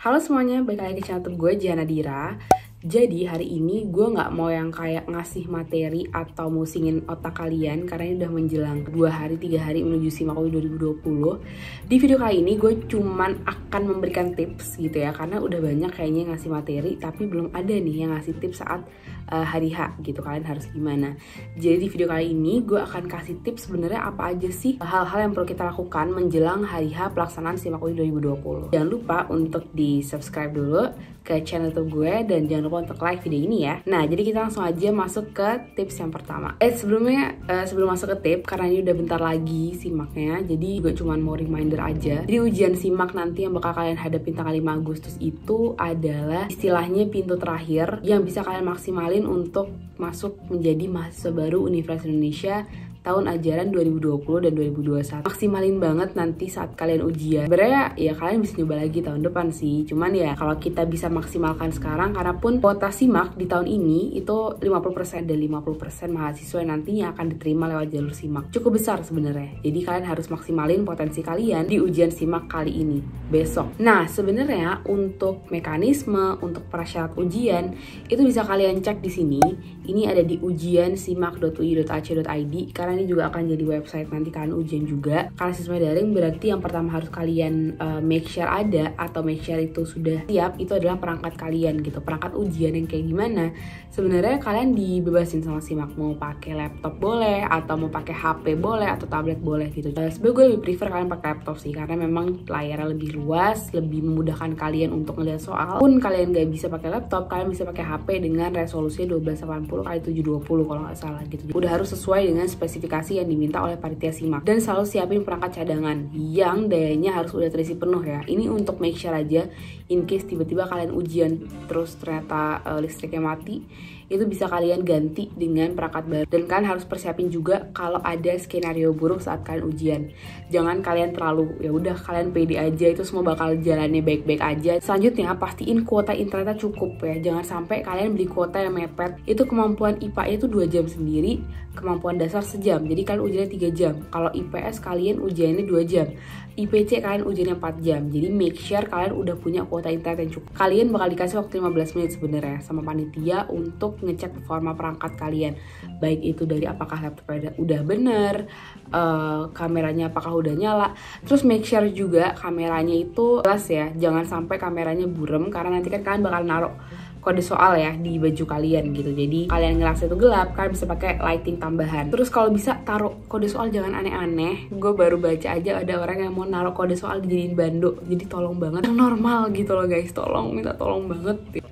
Halo semuanya, balik lagi ke channel YouTube gue, Giana Dira. Jadi hari ini gue gak mau yang kayak ngasih materi atau musingin otak kalian, karena ini udah menjelang 2 hari, 3 hari menuju SIMAK UI 2020. Di video kali ini gue cuman akan memberikan tips gitu ya, karena udah banyak kayaknya ngasih materi tapi belum ada nih yang ngasih tips saat hari H gitu, kalian harus gimana. Jadi di video kali ini gue akan kasih tips sebenarnya apa aja sih hal-hal yang perlu kita lakukan menjelang hari H pelaksanaan SIMAK UI 2020. Jangan lupa untuk di subscribe dulu ke channel YouTube gue dan jangan lupa untuk like video ini ya. Nah, jadi kita langsung aja masuk ke tips yang pertama. Sebelum masuk ke tips, karena ini udah bentar lagi SIMAKnya, jadi gue cuma mau reminder aja. Jadi ujian SIMAK nanti yang bakal kalian hadapin tanggal 5 Agustus itu adalah istilahnya pintu terakhir yang bisa kalian maksimalin untuk masuk menjadi mahasiswa baru Universitas Indonesia tahun ajaran 2020 dan 2021. Maksimalin banget nanti saat kalian ujian. Sebenarnya ya kalian bisa nyoba lagi tahun depan sih. Cuman ya kalau kita bisa maksimalkan sekarang, karena pun kuota SIMAK di tahun ini itu 50% dan 50% mahasiswa yang nantinya akan diterima lewat jalur SIMAK. Cukup besar sebenarnya. Jadi kalian harus maksimalin potensi kalian di ujian SIMAK kali ini, besok. Nah, sebenarnya untuk mekanisme, untuk prasyarat ujian itu bisa kalian cek di sini. Ini ada di ujiansimak.ui.ac.id karena ini juga akan jadi website nanti kalian ujian juga. Karena sistem daring berarti yang pertama harus kalian make sure ada atau make sure itu sudah siap, itu adalah perangkat kalian gitu. Perangkat ujian yang kayak gimana? Sebenarnya kalian dibebasin sama SIMAK, mau pakai laptop boleh, atau mau pakai HP boleh, atau tablet boleh gitu. Sebenarnya gue lebih prefer kalian pakai laptop sih, karena memang layarnya lebih luas, lebih memudahkan kalian untuk ngeliat soal. Pun kalian gak bisa pakai laptop, kalian bisa pakai HP dengan resolusi 1280 x 720 kalau nggak salah gitu. Udah harus sesuai dengan spesifikasi yang diminta oleh panitia SIMAK. Dan selalu siapin perangkat cadangan yang dayanya harus udah terisi penuh ya. Ini untuk make sure aja in case tiba-tiba kalian ujian terus ternyata listriknya mati, itu bisa kalian ganti dengan perangkat baru. Dan kalian harus persiapin juga kalau ada skenario buruk saat kalian ujian. Jangan kalian terlalu ya udah kalian pede aja itu semua bakal jalannya baik-baik aja. Selanjutnya pastiin kuota internetnya cukup ya. Jangan sampai kalian beli kuota yang mepet. Itu kemampuan IPA itu 2 jam sendiri, kemampuan dasar sejam. Jadi kalian ujiannya 3 jam. Kalau IPS kalian ujiannya 2 jam. IPC kalian ujiannya 4 jam. Jadi make sure kalian udah punya kuota internet yang cukup. Kalian bakal dikasih waktu 15 menit sebenarnya sama panitia untuk ngecek performa perangkat kalian. Baik itu dari apakah laptopnya udah bener, kameranya apakah udah nyala. Terus make sure juga kameranya itu jelas ya. Jangan sampai kameranya burem, karena nanti kan kalian bakal naruh kode soal ya di baju kalian gitu. Jadi kalian ngerasa itu gelap, kalian bisa pakai lighting tambahan. Terus kalau bisa taruh kode soal jangan aneh-aneh. Gue baru baca aja ada orang yang mau naruh kode soal dijadiin bando. Jadi tolong banget, yang normal gitu loh guys. Tolong, minta tolong banget.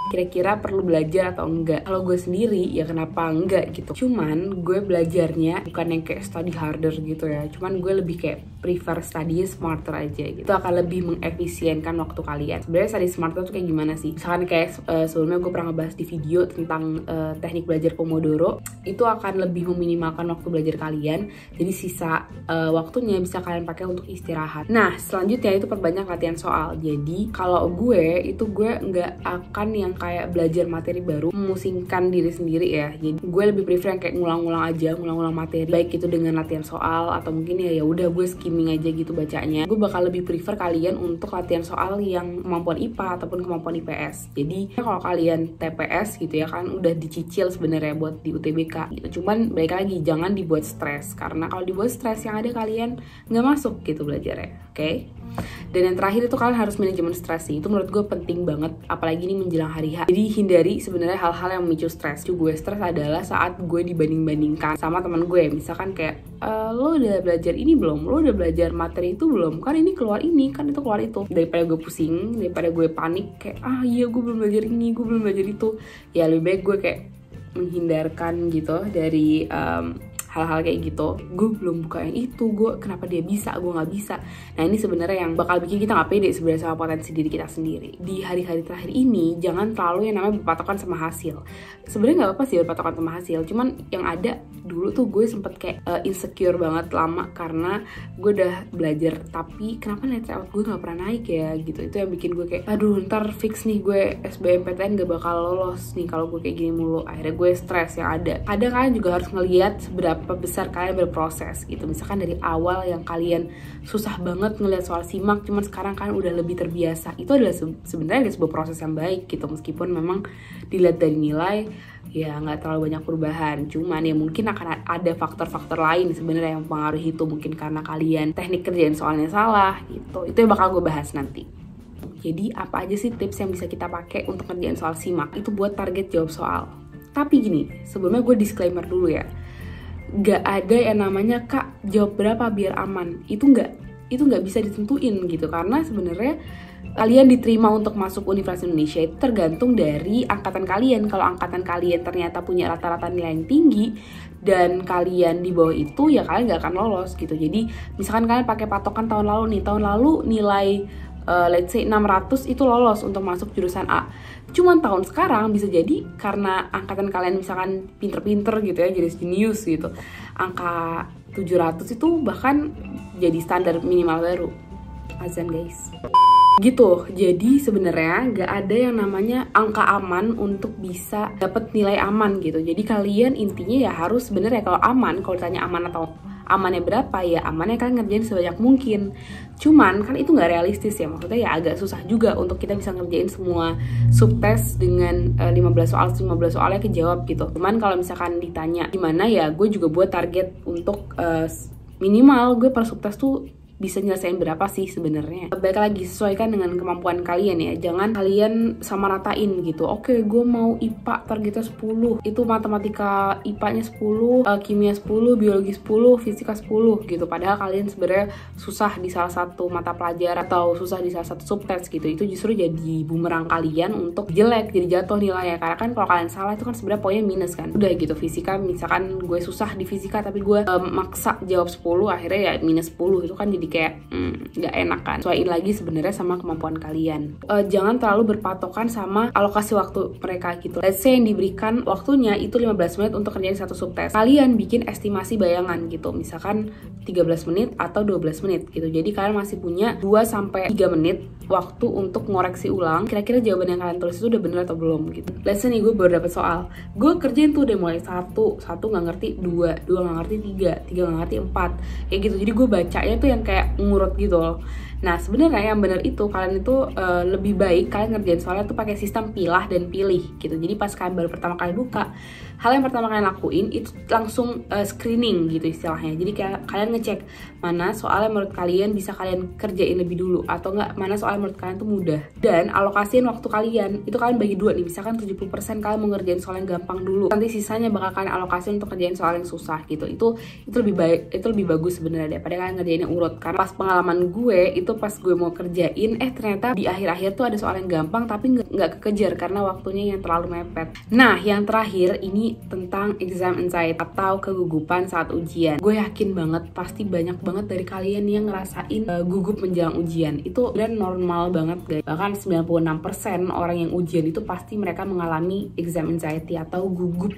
Kira-kira perlu belajar atau enggak? Kalau gue sendiri ya kenapa enggak gitu. Cuman gue belajarnya bukan yang kayak study harder gitu ya. Cuman gue lebih kayak prefer study smarter aja gitu. Itu akan lebih mengefisienkan waktu kalian. Sebenarnya study smarter tuh kayak gimana sih? Misalkan kayak sebelumnya gue pernah ngebahas di video tentang teknik belajar Pomodoro. Itu akan lebih meminimalkan waktu belajar kalian. Jadi sisa waktunya bisa kalian pakai untuk istirahat. Nah, selanjutnya itu perbanyak latihan soal. Jadi kalau gue nggak akan yang kayak belajar materi baru, memusingkan diri sendiri ya. Jadi gue lebih prefer yang kayak ngulang-ngulang materi, baik itu dengan latihan soal atau mungkin ya udah gue skimming aja gitu bacanya. Gue bakal lebih prefer kalian untuk latihan soal yang kemampuan IPA ataupun kemampuan IPS. Jadi kalau kalian TPS gitu ya kan udah dicicil sebenarnya buat di UTBK gitu. Cuman balik lagi jangan dibuat stres, karena kalau dibuat stres yang ada kalian nggak masuk gitu belajarnya. Oke? Dan yang terakhir itu kalian harus manajemen stres sih. Itu menurut gue penting banget, apalagi ini menjelang hari H. Jadi hindari sebenarnya hal-hal yang memicu stres. Gue stres adalah saat gue dibanding-bandingkan sama teman gue. Misalkan kayak lo udah belajar ini belum? Lo udah belajar materi itu belum? Kan ini keluar ini, kan itu keluar itu. Daripada gue pusing, daripada gue panik kayak iya gue belum belajar ini, gue belum belajar itu. Ya lebih baik gue kayak menghindarkan gitu dari hal-hal kayak gitu. Gue belum buka yang itu, gue kenapa dia bisa, gue nggak bisa. Nah ini sebenarnya yang bakal bikin kita nggak pede sebenarnya sama potensi diri kita sendiri. Di hari-hari terakhir ini jangan terlalu yang namanya berpatokan sama hasil. Sebenarnya nggak apa-apa sih berpatokan sama hasil, cuman yang ada dulu tuh gue sempet kayak insecure banget lama karena gue udah belajar tapi kenapa net out gue nggak pernah naik ya gitu. Itu yang bikin gue kayak aduh ntar fix nih gue SBMPTN gak bakal lolos nih kalau gue kayak gini mulu. Akhirnya gue stres yang ada. Kadang kalian juga harus ngeliat seberapa seberapa besar kalian berproses gitu. Misalkan dari awal yang kalian susah banget ngeliat soal simak, cuman sekarang kalian udah lebih terbiasa, itu adalah sebenarnya sebuah proses yang baik gitu. Meskipun memang dilihat dari nilai ya nggak terlalu banyak perubahan, cuman ya mungkin akan ada faktor-faktor lain sebenarnya yang mempengaruhi itu. Mungkin karena kalian teknik kerjain soalnya salah gitu. Itu yang bakal gue bahas nanti. Jadi apa aja sih tips yang bisa kita pakai untuk kerjain soal simak itu buat target jawab soal. Tapi gini, sebelumnya gue disclaimer dulu ya, gak ada yang namanya kak jawab berapa biar aman. Itu nggak bisa ditentuin gitu, karena sebenarnya kalian diterima untuk masuk Universitas Indonesia itu tergantung dari angkatan kalian. Kalau angkatan kalian ternyata punya rata-rata nilai yang tinggi dan kalian di bawah itu, ya kalian nggak akan lolos gitu. Jadi misalkan kalian pakai patokan tahun lalu nilai let's say 600 itu lolos untuk masuk jurusan A. Cuman tahun sekarang bisa jadi karena angkatan kalian misalkan pinter-pinter gitu ya, jadi jenius gitu, angka 700 itu bahkan jadi standar minimal baru. Azan guys. Gitu, jadi sebenarnya nggak ada yang namanya angka aman untuk bisa dapat nilai aman gitu. Jadi kalian intinya ya harus sebenarnya kalau aman, kalau ditanya aman atau amannya berapa, ya amannya kalian ngerjain sebanyak mungkin. Cuman kan itu nggak realistis ya, maksudnya ya agak susah juga untuk kita bisa ngerjain semua subtes dengan 15 soalnya kejawab gitu. Cuman kalau misalkan ditanya gimana, ya gue juga buat target untuk minimal gue per subtes tuh bisa nyelesain berapa sih sebenarnya. Baik lagi, sesuaikan dengan kemampuan kalian ya. Jangan kalian sama ratain gitu. Oke, gue mau IPA targetnya 10. Itu matematika IPA-nya 10, kimia 10, biologi 10, fisika 10 gitu. Padahal kalian sebenarnya susah di salah satu mata pelajaran atau susah di salah satu subtes gitu. Itu justru jadi bumerang kalian untuk jelek, jadi jatuh nilainya. Karena kan kalau kalian salah itu kan sebenarnya poinnya minus kan. Udah gitu, fisika misalkan gue susah di fisika tapi gue maksa jawab 10, akhirnya ya minus 10. Itu kan jadi kayak nggak enak kan. Sesuaiin lagi sebenarnya sama kemampuan kalian. Jangan terlalu berpatokan sama alokasi waktu mereka gitu. Let's say yang diberikan waktunya itu 15 menit untuk kerjain satu subtes. Kalian bikin estimasi bayangan gitu. Misalkan 13 menit atau 12 menit gitu. Jadi kalian masih punya 2-3 menit waktu untuk ngoreksi ulang kira-kira jawaban yang kalian tulis itu udah bener atau belum gitu. Let's say nih gue baru dapet soal, gue kerjain tuh udah mulai 1 nggak ngerti, 2 nggak ngerti, 3 nggak ngerti, 4 kayak gitu. Jadi gue bacanya tuh yang kayak ngurut gitu loh. Nah sebenarnya yang benar itu kalian itu lebih baik kalian ngerjain soalnya tuh pakai sistem pilah dan pilih gitu. Jadi pas kalian baru pertama kali buka, hal yang pertama kalian lakuin itu langsung screening gitu istilahnya. Jadi kayak kalian ngecek mana soalnya menurut kalian bisa kalian kerjain lebih dulu atau enggak, mana soalnya menurut kalian tuh mudah. Dan alokasiin waktu kalian itu kalian bagi dua nih. Misalkan 70% kalian mau ngerjain soal yang gampang dulu, nanti sisanya bakal kalian alokasiin untuk kerjain soal yang susah gitu. Itu lebih baik, itu lebih bagus sebenarnya daripada kalian ngerjainnya urut. Karena pas pengalaman gue itu pas gue mau kerjain ternyata di akhir-akhir tuh ada soal yang gampang tapi nggak kekejar karena waktunya yang terlalu mepet. Nah yang terakhir ini tentang exam anxiety atau kegugupan saat ujian. Gue yakin banget pasti banyak banget dari kalian yang ngerasain gugup menjelang ujian. Itu udah normal banget guys. Bahkan 96% orang yang ujian itu pasti mereka mengalami exam anxiety atau gugup.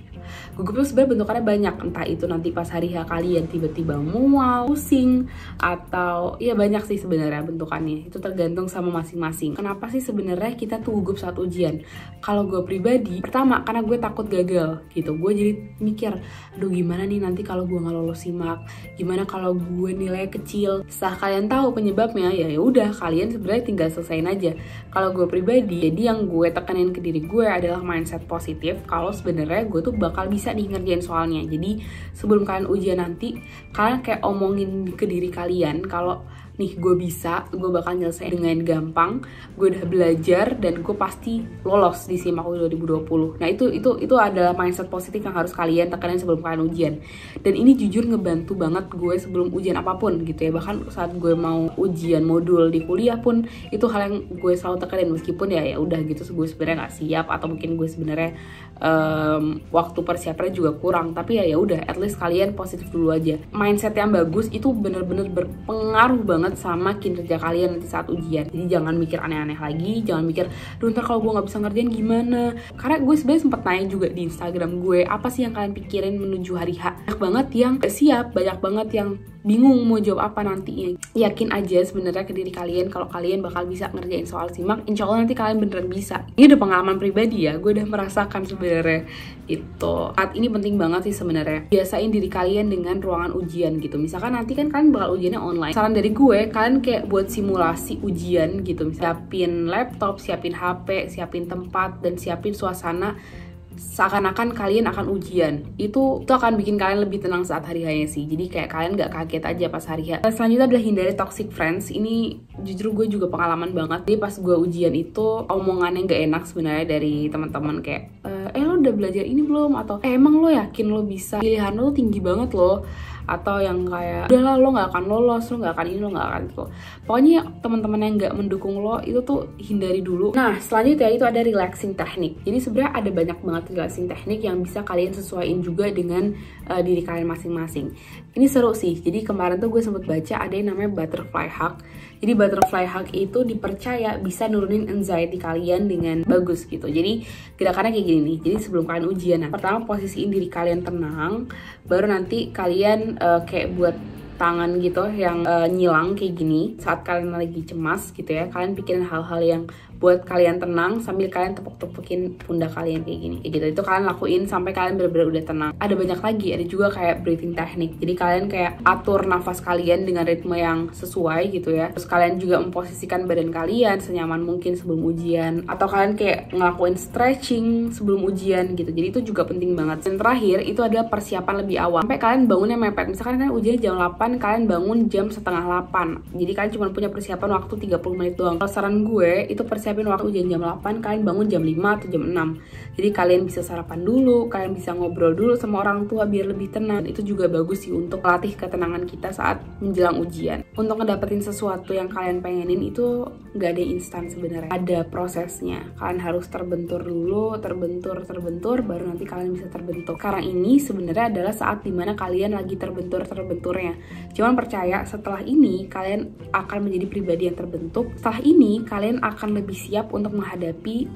Gugup itu sebenarnya bentukannya banyak, entah itu nanti pas hari H kalian tiba-tiba mual, pusing, atau ya banyak sih sebenarnya bentukannya. Itu tergantung sama masing-masing. Kenapa sih sebenarnya kita tuh gugup saat ujian? Kalau gue pribadi, pertama karena gue takut gagal gitu. Gue jadi mikir, aduh gimana nih nanti kalau gue nggak lolos simak, gimana kalau gue nilai kecil. Setelah kalian tahu penyebabnya, ya udah kalian sebenarnya tinggal selesain aja. Kalau gue pribadi, jadi yang gue tekanin ke diri gue adalah mindset positif. Kalau sebenarnya gue tuh bakal bisa nih ngerjain soalnya. Jadi sebelum kalian ujian nanti, kalian kayak omongin ke diri kalian kalau nih gue bisa, gue bakal nyelesain dengan gampang, gue udah belajar dan gue pasti lolos di SIMAK 2020. Nah itu adalah mindset positif yang harus kalian tekanin sebelum kalian ujian. Dan ini jujur ngebantu banget gue sebelum ujian apapun gitu ya. Bahkan saat gue mau ujian modul di kuliah pun itu hal yang gue selalu tekanin, meskipun ya udah gitu gue sebenarnya nggak siap atau mungkin gue sebenarnya waktu persiapannya juga kurang, tapi ya udah at least kalian positif dulu aja. Mindset yang bagus itu bener-bener berpengaruh banget banget sama kinerja kalian nanti saat ujian. Jadi jangan mikir aneh-aneh lagi, jangan mikir, duh ntar kalau gue nggak bisa ngerjain gimana. Karena gue sebenarnya sempet nanya juga di Instagram gue, apa sih yang kalian pikirin menuju hari H? Banyak banget yang gak siap, banyak banget yang bingung mau jawab apa nantinya. Yakin aja sebenarnya ke diri kalian kalau kalian bakal bisa ngerjain soal simak. Insya Allah nanti kalian beneran bisa. Ini udah pengalaman pribadi ya, gue udah merasakan sebenarnya itu. Saat ini penting banget sih sebenarnya. Biasain diri kalian dengan ruangan ujian gitu. Misalkan nanti kan kalian bakal ujiannya online. Saran dari gue, kalian kayak buat simulasi ujian gitu. Siapin laptop, siapin HP, siapin tempat, dan siapin suasana seakan-akan kalian akan ujian. Itu akan bikin kalian lebih tenang saat hari hanya sih. Jadi kayak kalian gak kaget aja pas hari H. Selanjutnya adalah hindari toxic friends. Ini jujur gue juga pengalaman banget. Jadi pas gue ujian itu omongannya gak enak sebenarnya dari teman-teman kayak lo udah belajar ini belum, atau emang lo yakin lo bisa, pilihan lo tinggi banget lo, atau yang kayak udahlah lo nggak akan lolos, lo nggak akan ini, lo nggak akan itu. Pokoknya teman-teman yang nggak mendukung lo itu tuh hindari dulu. Nah selanjutnya itu ada relaxing teknik. Jadi sebenarnya ada banyak banget relaxing teknik yang bisa kalian sesuaiin juga dengan diri kalian masing-masing. Ini seru sih. Jadi kemarin tuh gue sempet baca ada yang namanya butterfly hug. Jadi butterfly hug itu dipercaya bisa nurunin anxiety kalian dengan bagus gitu. Jadi gerakannya kayak gini nih. Jadi sebelum kalian ujian, nah, pertama posisiin diri kalian tenang, baru nanti kalian kayak buat tangan gitu yang nyilang kayak gini. Saat kalian lagi cemas gitu ya, kalian pikirin hal-hal yang buat kalian tenang sambil kalian tepuk-tepukin pundak kalian kayak gini, kayak gitu. Itu kalian lakuin sampai kalian benar-benar udah tenang. Ada banyak lagi, ada juga kayak breathing technique. Jadi kalian kayak atur nafas kalian dengan ritme yang sesuai gitu ya. Terus kalian juga memposisikan badan kalian senyaman mungkin sebelum ujian, atau kalian kayak ngelakuin stretching sebelum ujian gitu. Jadi itu juga penting banget. Dan terakhir itu adalah persiapan lebih awal. Sampai kalian bangunnya mepet. Misalkan kan ujian jam 8, kalian bangun jam setengah 8. Jadi kalian cuma punya persiapan waktu 30 menit doang. Kalau saran gue itu persiapan waktu ujian jam 8, kalian bangun jam 5 atau jam 6. Jadi kalian bisa sarapan dulu, kalian bisa ngobrol dulu sama orang tua biar lebih tenang. Itu juga bagus sih untuk melatih ketenangan kita saat menjelang ujian. Untuk ngedapetin sesuatu yang kalian pengenin itu nggak ada instan sebenarnya. Ada prosesnya. Kalian harus terbentur dulu, terbentur, baru nanti kalian bisa terbentuk. Sekarang ini sebenarnya adalah saat dimana kalian lagi terbenturnya. Cuman percaya setelah ini kalian akan menjadi pribadi yang terbentuk. Setelah ini kalian akan lebih siap untuk menghadapi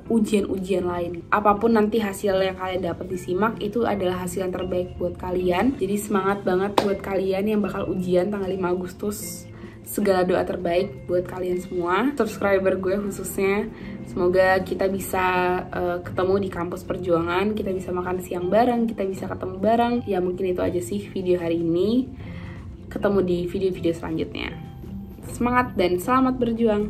ujian-ujian lain. Apapun nanti hasil yang kalian dapat di SIMAK itu adalah hasil yang terbaik buat kalian. Jadi semangat banget buat kalian yang bakal ujian tanggal 5 Agustus. Segala doa terbaik buat kalian semua, subscriber gue khususnya. Semoga kita bisa ketemu di kampus perjuangan, kita bisa makan siang bareng, kita bisa ketemu bareng. Ya mungkin itu aja sih video hari ini. Ketemu di video-video selanjutnya. Semangat dan selamat berjuang!